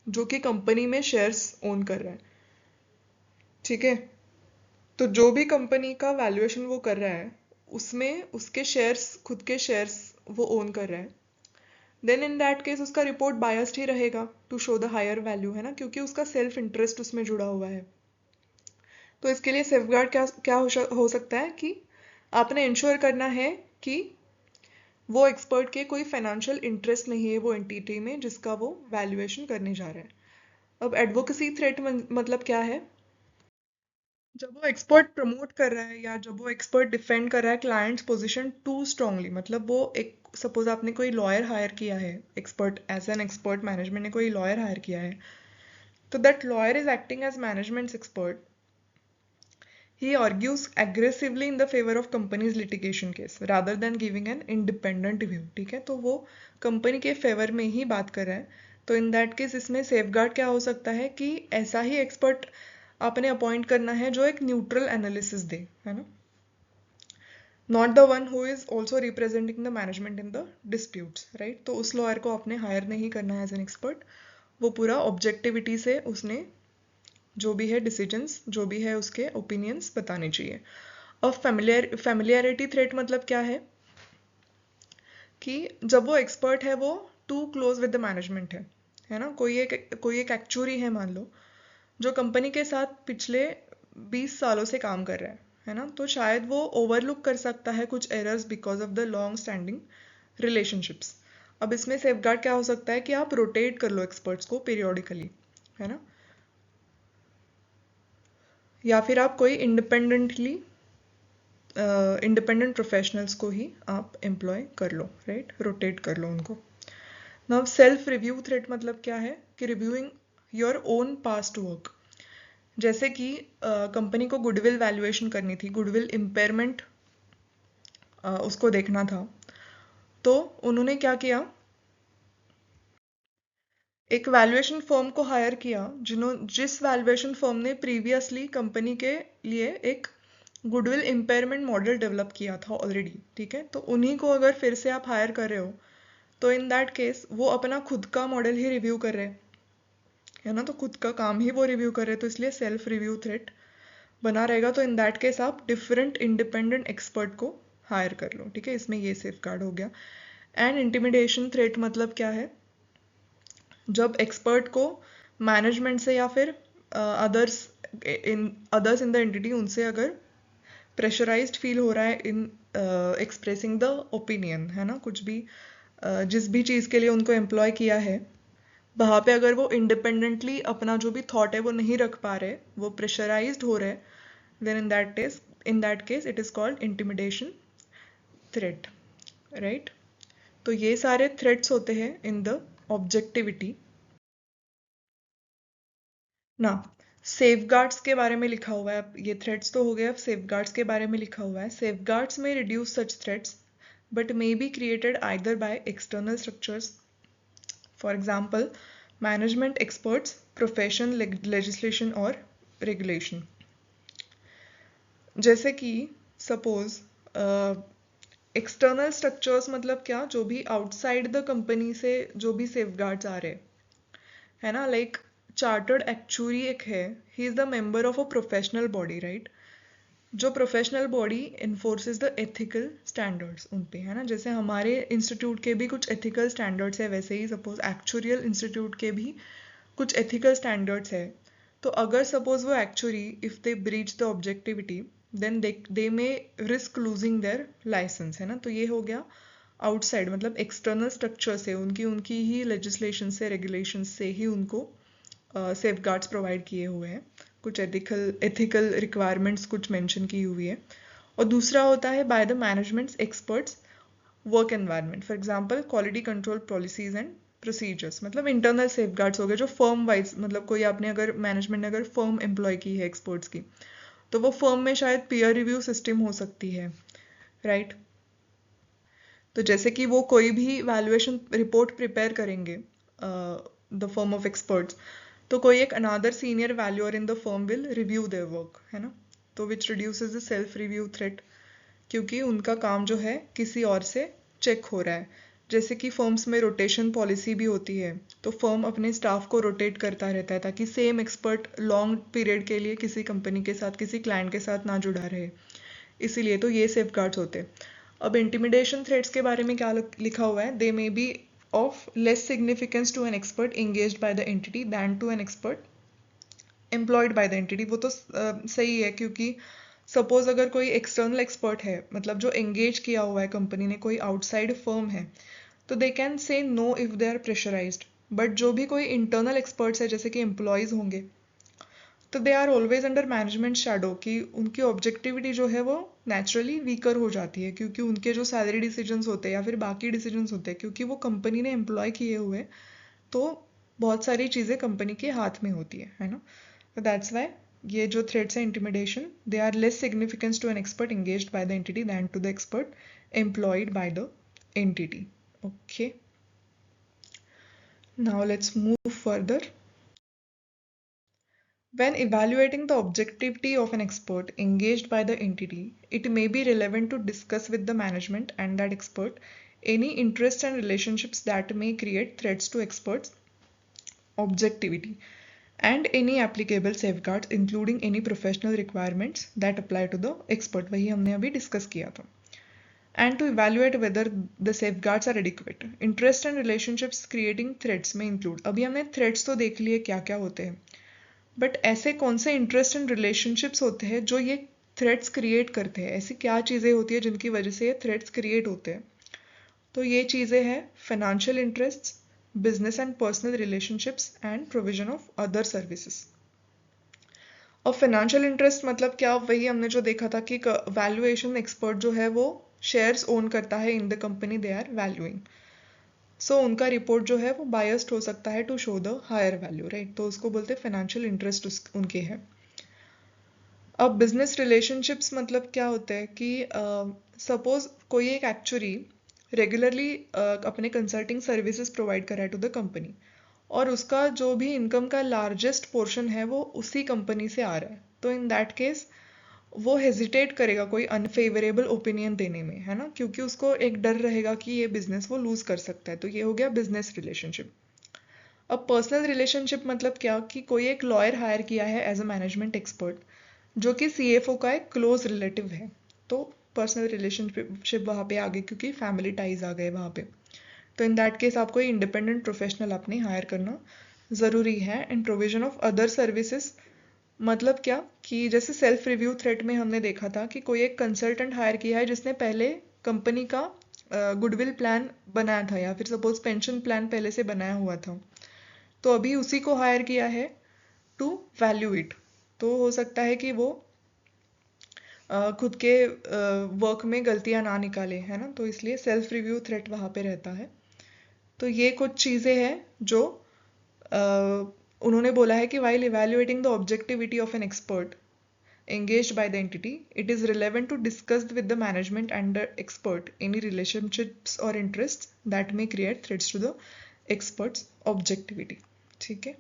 जो कि कंपनी में शेयर्स ओन कर रहा है, ठीक है, तो जो भी कंपनी का वैल्यूएशन वो कर रहा है उसमें उसके शेयर्स, खुद के शेयर्स वो ओन कर रहा है, देन इन दैट केस उसका रिपोर्ट बायस्ड ही रहेगा to show the higher value, है ना, क्योंकि उसका सेल्फ इंटरेस्ट उसमें जुड़ा हुआ है। तो इसके लिए सेफगार्ड क्या क्या हो सकता है कि आपने इंश्योर करना है कि वो एक्सपर्ट के कोई फाइनेंशियल इंटरेस्ट नहीं है वो एंटिटी में जिसका वो वैल्यूएशन करने जा रहा है। अब एडवोकेसी थ्रेट मतलब क्या है? जब वो एक्सपर्ट प्रमोट कर रहा है या जब वो एक्सपर्ट डिफेंड कर रहा है क्लाइंट्स पोजीशन टू स्ट्रांगली, मतलब वो एक सपोज आपने कोई लॉयर हायर किया है, expert as an expert management ने कोई लॉयर हायर किया है, तो that lawyer is acting as management expert, he argues aggressively in the favor of company's litigation case rather than giving an independent view, ठीक है, तो वो कंपनी के फेवर में ही बात कर रहा है। तो इन दैट केस इसमें सेफगार्ड क्या हो सकता है कि ऐसा ही एक्सपर्ट आपने अपॉइंट करना है जो एक न्यूट्रल एनालिसिस दे, है ना, not the one who is also representing the management in the disputes, right. तो उस लॉयर को आपने हायर नहीं करना है एज एन एक्सपर्ट, वो पूरा ऑब्जेक्टिविटी से उसने जो भी है डिसीजंस, जो भी है उसके ओपिनियंस बताने चाहिए। अब फेमिलियरिटी थ्रेट मतलब क्या कि जब वो एक्सपर्ट है वो too close with the management है ना, कोई एक एक्चुअरी है मान लो जो कंपनी के साथ पिछले 20 सालों से काम कर रहा है ना, तो शायद वो ओवरलुक कर सकता है कुछ errors because of the long standing relationships. अब इसमें सेफगार्ड क्या हो सकता है कि आप रोटेट कर लो एक्सपर्ट्स को पीरियोडिकली, है ना, या फिर आप कोई इंडिपेंडेंट प्रोफेशनल्स को ही आप एम्प्लॉय कर लो, राइट, रोटेट कर लो उनको। नाउ सेल्फ रिव्यू थ्रेट मतलब क्या है कि reviewing your own past work. जैसे कि कंपनी को गुडविल वैल्यूएशन करनी थी, गुडविल इम्पेयरमेंट उसको देखना था, तो उन्होंने क्या किया, एक वैल्यूएशन फर्म को हायर किया जिस वैल्यूएशन फर्म ने प्रीवियसली कंपनी के लिए एक गुडविल इम्पेयरमेंट मॉडल डेवलप किया था ऑलरेडी, ठीक है, तो उन्हीं को अगर फिर से आप हायर कर रहे हो तो इन दैट केस वो अपना खुद का मॉडल ही रिव्यू कर रहे हैं, है ना, तो खुद का काम ही वो रिव्यू कर रहे हैं, तो इसलिए सेल्फ रिव्यू थ्रेट बना रहेगा। तो इन दैट केस आप डिफरेंट इंडिपेंडेंट एक्सपर्ट को हायर कर लो, ठीक है, इसमें ये सेफ गार्ड हो गया। एंड इंटिमिडेशन थ्रेट मतलब क्या है, जब एक्सपर्ट को मैनेजमेंट से या फिर अदर्स इन द एंटिटी उनसे अगर प्रेशराइज्ड फील हो रहा है इन एक्सप्रेसिंग द ओपिनियन, है ना, कुछ भी जिस भी चीज़ के लिए उनको एम्प्लॉय किया है वहाँ पे अगर वो इंडिपेंडेंटली अपना जो भी थॉट है वो नहीं रख पा रहे, वो प्रेशराइज्ड हो रहे, then in that case it is called intimidation threat, right. तो ये सारे थ्रेट्स होते हैं इन द ऑब्जेक्टिविटी ना। सेफगार्ड्स के बारे में लिखा हुआ है, अब ये थ्रेट्स तो हो गए, अब सेफगार्ड्स के बारे में लिखा हुआ है, सेफगार्ड्स में reduce such threats but may be created either by external structures, for example management experts, profession, legislation और रेगुलेशन। जैसे कि सपोज एक्सटर्नल स्ट्रक्चर्स मतलब क्या, जो भी आउटसाइड द कंपनी से जो भी सेफगार्ड्स आ रहे, है ना, लाइक चार्टर्ड एक्चुअरी एक है, he is the member of a professional body, right, जो professional body enforces the ethical standards उन पे, है ना, जैसे हमारे इंस्टीट्यूट के भी कुछ एथिकल स्टैंडर्ड्स है, वैसे ही सपोज एक्चुरियल इंस्टीट्यूट के भी कुछ एथिकल स्टैंडर्ड्स है। तो अगर सपोज वो actually if they breach the objectivity then they may risk losing their licence, है ना, तो ये हो गया आउटसाइड, मतलब एक्सटर्नल स्ट्रक्चर से उनकी ही लेजिस्लेशन से रेगुलेशन से ही उनको सेफगार्ड्स प्रोवाइड किए हुए हैं, कुछ एथिकल रिक्वायरमेंट्स कुछ मेंशन की हुई है। और दूसरा होता है by the management's experts work environment, for example quality control policies and procedures, मतलब इंटरनल सेफगार्ड्स हो गए जो फर्म वाइज, मतलब कोई आपने अगर मैनेजमेंट ने अगर फर्म एम्प्लॉय की है एक्सपर्ट्स की, तो वो फर्म में शायद पीयर रिव्यू सिस्टम हो सकती है, राइट। तो जैसे कि वो कोई भी वैल्यूएशन रिपोर्ट प्रिपेयर करेंगे द फर्म ऑफ एक्सपर्ट्स, तो कोई एक another senior valuer in the firm will review their work, है ना, तो which reduces the self review threat, क्योंकि उनका काम जो है किसी और से चेक हो रहा है। जैसे कि फर्म्स में रोटेशन पॉलिसी भी होती है, तो फर्म अपने स्टाफ को रोटेट करता रहता है ताकि सेम एक्सपर्ट लॉन्ग पीरियड के लिए किसी कंपनी के साथ, किसी क्लाइंट के साथ ना जुड़ा रहे, इसीलिए तो ये सेफगार्ड्स होते हैं। अब इंटिमिडेशन थ्रेट्स के बारे में क्या लिखा हुआ है, they may be of less significance to an expert engaged by the entity than to an expert employed by the entity. वो तो सही है, क्योंकि सपोज अगर कोई एक्सटर्नल एक्सपर्ट है, मतलब जो एंगेज किया हुआ है कंपनी ने, कोई आउटसाइड फर्म है, तो they can say no if they are pressurised. But जो भी कोई इंटरनल एक्सपर्ट्स है, जैसे कि एम्प्लॉयज़ होंगे, तो they are always under management shadow, कि उनकी ऑब्जेक्टिविटी जो है वो नेचुरली वीकर हो जाती है, क्योंकि उनके जो सैलरी डिसीजंस होते हैं या फिर बाकी डिसीजंस होते हैं, क्योंकि वो कंपनी ने एम्प्लॉय किए हुए, तो बहुत सारी चीज़ें कंपनी के हाथ में होती है ना। तो दैट्स वाई ये जो थ्रेट्स है intimidation, they are less significance to an expert engaged by the entity than to the expert employed by the entity. Okay, now let's move further. When evaluating the objectivity of an expert engaged by the entity, it may be relevant to discuss with the management and that expert any interests and relationships that may create threats to experts' objectivity and any applicable safeguards including any professional requirements that apply to the expert। वही हमने अभी डिस्कस किया था। And to evaluate whether the safeguards are adequate. Interest and relationships creating threats में include, अभी हमने threats तो देख लिए क्या क्या होते हैं, बट ऐसे कौन से इंटरेस्ट एंड रिलेशनशिप्स होते हैं जो ये थ्रेट्स क्रिएट करते हैं, ऐसी क्या चीज़ें होती है जिनकी वजह से ये थ्रेट्स क्रिएट होते हैं। तो ये चीज़ें हैं financial interests, business and personal relationships and provision of other services. और फाइनेंशियल इंटरेस्ट मतलब क्या, वही हमने जो देखा था कि वैल्यूएशन एक्सपर्ट जो है वो शेयर्स ओन करता है in the company they are valuing, so उनका रिपोर्ट जो है वो बायस्ड हो सकता है to show the higher value, right. तो उसको बोलते हैं फाइनेंशियल इंटरेस्ट उनके हैं। अब बिजनेस रिलेशनशिप्स मतलब क्या होता है कि सपोज कोई एक एक्चुअली रेगुलरली अपने कंसल्टिंग सर्विसेज प्रोवाइड कर रहा है टू द कंपनी, और उसका जो भी इनकम का लार्जेस्ट पोर्शन है वो उसी कंपनी से आ रहा है, तो इन दैट केस वो हेजिटेट करेगा कोई अनफेवरेबल ओपिनियन देने में, है ना, क्योंकि उसको एक डर रहेगा कि ये बिजनेस वो लूज कर सकता है। तो ये हो गया बिजनेस रिलेशनशिप। अब पर्सनल रिलेशनशिप मतलब क्या, कि कोई एक लॉयर हायर किया है एज अ मैनेजमेंट एक्सपर्ट, जो कि सीएफओ का एक क्लोज रिलेटिव है, तो पर्सनल रिलेशनशिप वहाँ पे आ गई, क्योंकि फैमिली टाइज आ गए वहाँ पे। तो इन दैट केस आपको इंडिपेंडेंट प्रोफेशनल अपने हायर करना ज़रूरी है। And provision of other services मतलब क्या, कि जैसे सेल्फ रिव्यू थ्रेट में हमने देखा था कि कोई एक कंसल्टेंट हायर किया है जिसने पहले कंपनी का गुडविल प्लान बनाया था, या फिर सपोज पेंशन प्लान पहले से बनाया हुआ था, तो अभी उसी को हायर किया है टू वैल्यू इट। तो हो सकता है कि वो खुद के वर्क में गलतियां ना निकाले, है ना, तो इसलिए सेल्फ रिव्यू थ्रेट वहाँ पे रहता है। तो ये कुछ चीज़ें हैं जो उन्होंने बोला है कि while evaluating the objectivity of an expert engaged by the entity, it is relevant to discuss with the management and the expert any relationships or interests that may create threats to the expert's objectivity। ठीक है,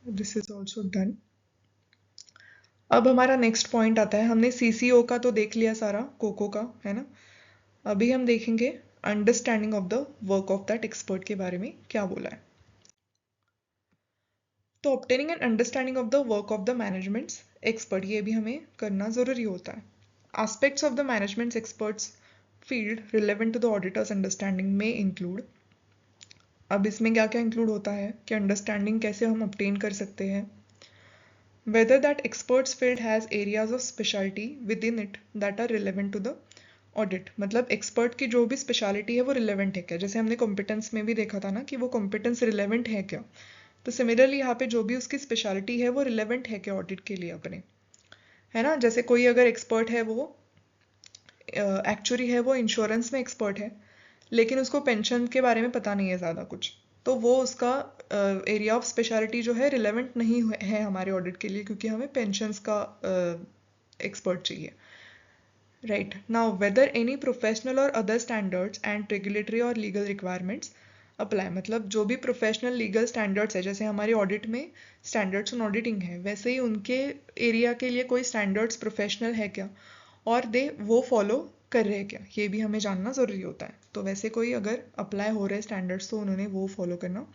this is also done। अब हमारा नेक्स्ट पॉइंट आता है, हमने सीसीओ का तो देख लिया सारा, कोको का, है ना। अभी हम देखेंगे understanding of the work of that expert के बारे में क्या बोला है। तो obtaining an understanding of the work of the management's expert, ये भी हमें करना ज़रूरी होता है। Aspects of the management's expert's field relevant to the auditor's understanding में इंक्लूड। अब इसमें क्या क्या इंक्लूड होता है कि अंडरस्टैंडिंग कैसे हम ऑब्टेन कर सकते हैं, whether that expert's field has areas of specialty within it that are relevant to the audit, मतलब एक्सपर्ट की जो भी स्पेशलिटी है वो रिलेवेंट है क्या, जैसे हमने कॉम्पिटेंस में भी देखा था ना कि वो कॉम्पिटेंस रिलेवेंट है क्या, तो सिमिलरली यहाँ पे जो भी उसकी स्पेशलिटी है वो रिलेवेंट है क्या ऑडिट के लिए अपने, है ना। जैसे कोई अगर एक्सपर्ट है, वो एक्चुअली है वो इंश्योरेंस में एक्सपर्ट है, लेकिन उसको पेंशन के बारे में पता नहीं है ज़्यादा कुछ, तो वो उसका एरिया ऑफ स्पेशलिटी जो है रिलेवेंट नहीं है हमारे ऑडिट के लिए, क्योंकि हमें पेंशंस का एक्सपर्ट चाहिए, right. Now whether any professional और अदर स्टैंडर्ड्स एंड रेगुलेटरी और लीगल रिक्वायरमेंट्स अप्लाई, मतलब जो भी प्रोफेशनल लीगल स्टैंडर्ड्स है, जैसे हमारे ऑडिट में स्टैंडर्ड्स ऑन ऑडिटिंग है, वैसे ही उनके एरिया के लिए कोई स्टैंडर्ड्स प्रोफेशनल है क्या और दे वो फॉलो कर रहे हैं क्या, ये भी हमें जानना ज़रूरी होता है। तो वैसे कोई अगर अप्लाई हो रहे स्टैंडर्ड्स तो उन्होंने वो फॉलो करना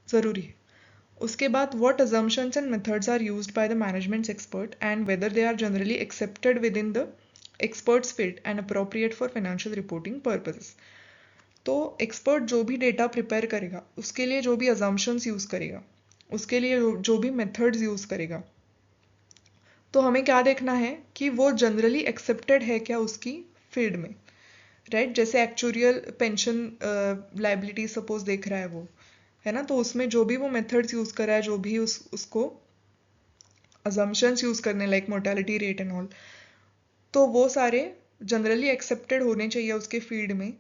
ज़रूरी है। उसके बाद what assumptions and methods are used by the management expert and whether they are generally accepted within the expert's field and appropriate for financial reporting purposes। तो एक्सपर्ट जो भी डेटा प्रिपेयर करेगा उसके लिए जो भी assumptions यूज़ करेगा, उसके लिए जो भी मेथड्स यूज़ करेगा, तो हमें क्या देखना है कि वो जनरली एक्सेप्टेड है क्या उसकी फील्ड में, राइट। जैसे एक्चुरियल पेंशन लाइबिलिटी सपोज देख रहा है वो, है ना, तो उसमें जो भी वो मेथड्स यूज़ कर रहा है, जो भी उसको assumptions यूज़ करने like mortality rate and all, तो वो सारे जनरली एक्सेप्टेड होने चाहिए उसके फील्ड में,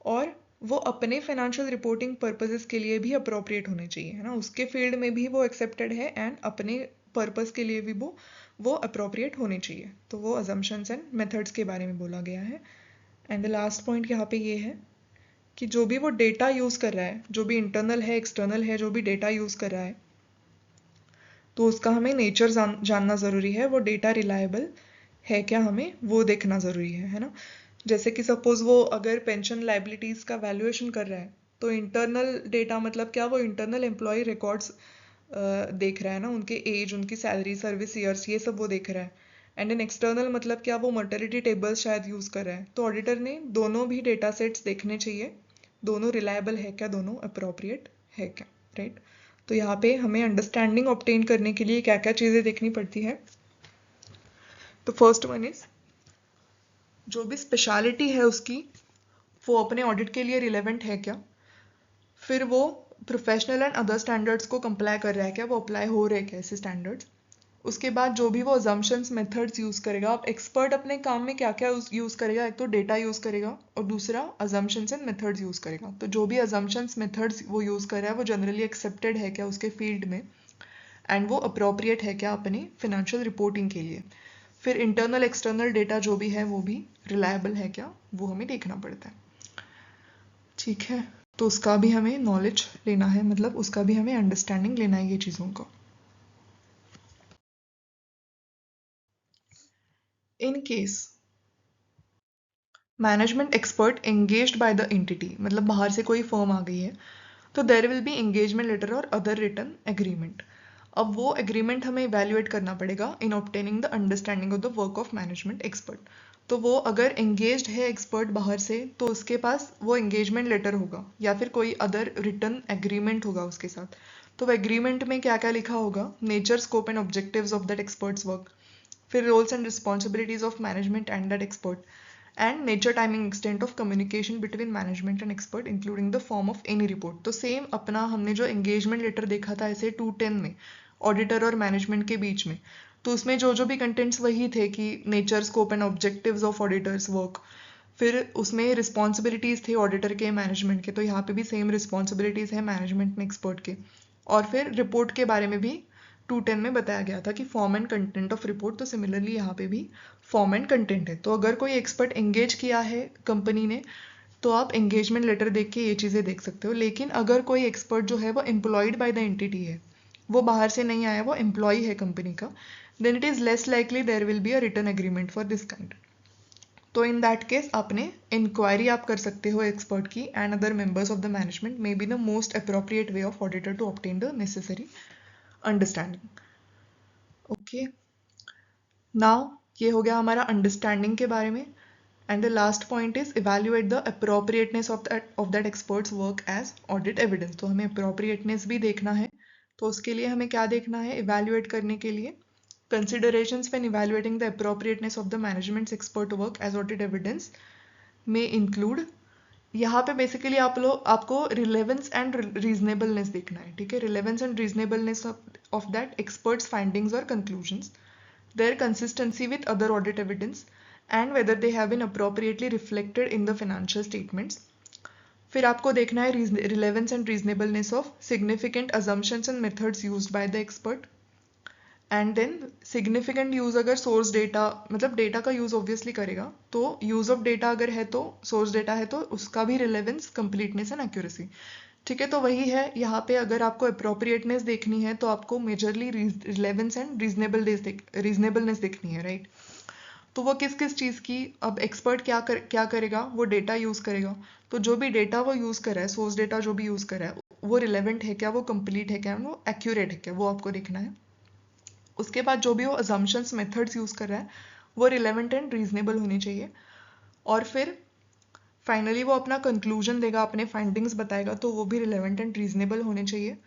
और वो अपने फाइनेंशियल रिपोर्टिंग पर्पसेस के लिए भी अप्रोप्रिएट होने चाहिए, है ना। उसके फील्ड में भी वो एक्सेप्टेड है एंड अपने पर्पस के लिए भी वो अप्रोप्रिएट होने चाहिए। तो वो assumptions एंड मेथड्स के बारे में बोला गया है। एंड द लास्ट पॉइंट यहाँ पे ये है कि जो भी वो डेटा यूज़ कर रहा है, जो भी इंटरनल है एक्सटर्नल है, जो भी डेटा यूज़ कर रहा है, तो उसका हमें नेचर जानना ज़रूरी है। वो डेटा रिलायबल है क्या, हमें वो देखना ज़रूरी है ना। जैसे कि सपोज वो अगर पेंशन लाइबिलिटीज़ का वैल्यूएशन कर रहा है, तो इंटरनल डेटा मतलब क्या, वो इंटरनल एम्प्लॉय रिकॉर्ड्स देख रहा है ना, उनके एज, उनकी सैलरी, सर्विस ईयर्स, ये सब वो देख रहा है। एंड इन एक्सटर्नल मतलब क्या, वो मर्टलिटी टेबल्स शायद यूज़ कर रहा है। तो ऑडिटर ने दोनों भी डेटा सेट्स देखने चाहिए, दोनों रिलायबल है क्या, दोनों अप्रोप्रिएट है क्या, राइट। तो यहाँ पे हमें अंडरस्टैंडिंग ऑब्टेन करने के लिए क्या क्या चीज़ें देखनी पड़ती है। तो फर्स्ट वन इज जो भी स्पेशलिटी है उसकी, वो अपने ऑडिट के लिए रिलेवेंट है क्या, फिर वो प्रोफेशनल एंड अदर स्टैंडर्ड्स को कंप्लाई कर रहा है क्या, वो अप्लाई हो रहे हैं क्या ऐसे स्टैंडर्ड्स। उसके बाद जो भी वो अजम्पशंस मेथड्स यूज़ करेगा, अब एक्सपर्ट अपने काम में क्या क्या यूज़ करेगा, एक तो डेटा यूज़ करेगा और दूसरा अजम्पशंस एंड मेथड्स यूज़ करेगा। तो जो भी अजम्पशंस मेथड्स वो यूज़ कर रहा है वो जनरली एक्सेप्टेड है क्या उसके फील्ड में, एंड वो अप्रोप्रिएट है क्या अपनी फिनेंशियल रिपोर्टिंग के लिए। फिर इंटरनल एक्सटर्नल डेटा जो भी है वो भी रिलायबल है क्या, वो हमें देखना पड़ता है, ठीक है। तो उसका भी हमें नॉलेज लेना है, मतलब उसका भी हमें अंडरस्टैंडिंग लेना है ये चीज़ों को। In case management expert engaged by the entity, मतलब बाहर से कोई फर्म आ गई है, तो there will be engagement letter और अदर रिटन एग्रीमेंट। अब वो एग्रीमेंट हमें इवेल्युएट करना पड़ेगा in obtaining the understanding of the work of management expert. तो वो अगर एंगेज्ड है एक्सपर्ट बाहर से, तो उसके पास वो एंगेजमेंट लेटर होगा या फिर कोई अदर रिटन एग्रीमेंट होगा उसके साथ। तो वो एग्रीमेंट में क्या क्या लिखा होगा, nature, scope and objectives of that experts work, फिर roles and responsibilities of management and that expert, and nature, timing, extent of communication between management and expert including the form of any report. तो सेम अपना हमने जो एंगेजमेंट लेटर देखा था ऐसे 210 में ऑडिटर और मैनेजमेंट के बीच में, तो उसमें जो जो भी कंटेंट्स वही थे कि nature, scope and objectives of auditors work, फिर उसमें रिस्पॉन्सिबिलिटीज़ थे ऑडिटर के, मैनेजमेंट के, तो यहाँ पे भी सेम रिस्पॉन्सिबिलिटीज़ है मैनेजमेंट में एक्सपर्ट के। और फिर रिपोर्ट के बारे में भी 210 में बताया गया था कि form and content of report, तो सिमिलरली यहाँ पे भी फॉर्म एंड कंटेंट है। तो अगर कोई एक्सपर्ट एंगेज किया है कंपनी ने, तो आप एंगेजमेंट लेटर देख के ये चीज़ें देख सकते हो। लेकिन अगर कोई एक्सपर्ट जो है वो एम्प्लॉयड बाय द एंटिटी है, वो बाहर से नहीं आया, वो एम्प्लॉय है कंपनी का, then it is less likely there will be a written agreement for this kind. तो इन दैट केस आपने इंक्वायरी आप कर सकते हो एक्सपर्ट की, and other members of the management may be the most appropriate way of auditor to obtain the necessary understanding. Okay, now ये हो गया हमारा अंडरस्टैंडिंग के बारे में। And the last point is evaluate the appropriateness of that experts work as audit evidence. तो हमें अप्रोप्रिएटनेस भी देखना है, तो उसके लिए हमें क्या देखना है इवैल्यूएट करने के लिए, considerations when evaluating the appropriateness of the management's expert work as audit evidence may include, यहाँ पे बेसिकली आपको रिलेवेंस एंड रीजनेबलनेस देखना है, ठीक है। Relevance and reasonableness of that experts findings और conclusions, their consistency with other audit evidence, and whether they have been appropriately reflected in the financial statements. फिर आपको देखना है relevance and reasonableness of significant assumptions and methods used by the expert. And then significant use, अगर सोर्स डेटा, मतलब डेटा का यूज़ ऑब्वियसली करेगा, तो यूज़ ऑफ डेटा अगर है, तो सोर्स डेटा है, तो उसका भी रिलेवेंस, कंप्लीटनेस एंड एक्यूरेसी। ठीक है, तो वही है यहाँ पे, अगर आपको अप्रोप्रिएटनेस देखनी है तो आपको मेजरली रिलेवेंस एंड रीजनेबलनेस देखनी है, राइट। तो वो किस किस चीज़ की, अब एक्सपर्ट क्या करेगा, वो डेटा यूज़ करेगा। तो जो भी डेटा वो यूज़ कर रहा है, सोर्स डेटा जो भी यूज़ कर रहा है, वो रिलेवेंट है क्या, वो कंप्लीट है क्या, वो एक्यूरेट है क्या, वो आपको देखना है। उसके बाद जो भी वो अजम्पशंस मेथड्स यूज़ कर रहा है, वो रिलेवेंट एंड रीजनेबल होनी चाहिए। और फिर फाइनली वो अपना कंक्लूजन देगा, अपने फाइंडिंग्स बताएगा, तो वो भी रिलेवेंट एंड रीजनेबल होने चाहिए।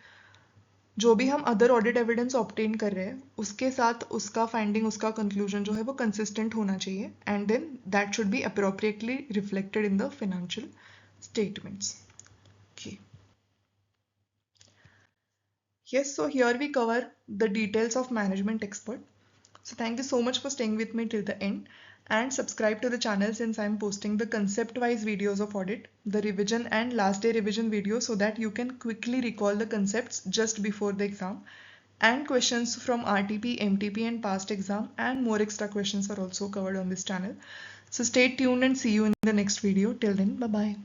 जो भी हम अदर ऑडिट एविडेंस ऑब्टेन कर रहे हैं, उसके साथ उसका फाइंडिंग, उसका कंक्लूजन जो है वो कंसिस्टेंट होना चाहिए, and then that should be appropriately reflected in the financial statements. Okay. Yes, so here we cover the details of management expert. So thank you so much for staying with me till the end, and subscribe to the channel since I'm posting the concept wise videos of audit, the revision and last day revision videos, so that you can quickly recall the concepts just before the exam, and questions from RTP, MTP and past exam, and more extra questions are also covered on this channel. So stay tuned and see you in the next video. Till then, bye bye.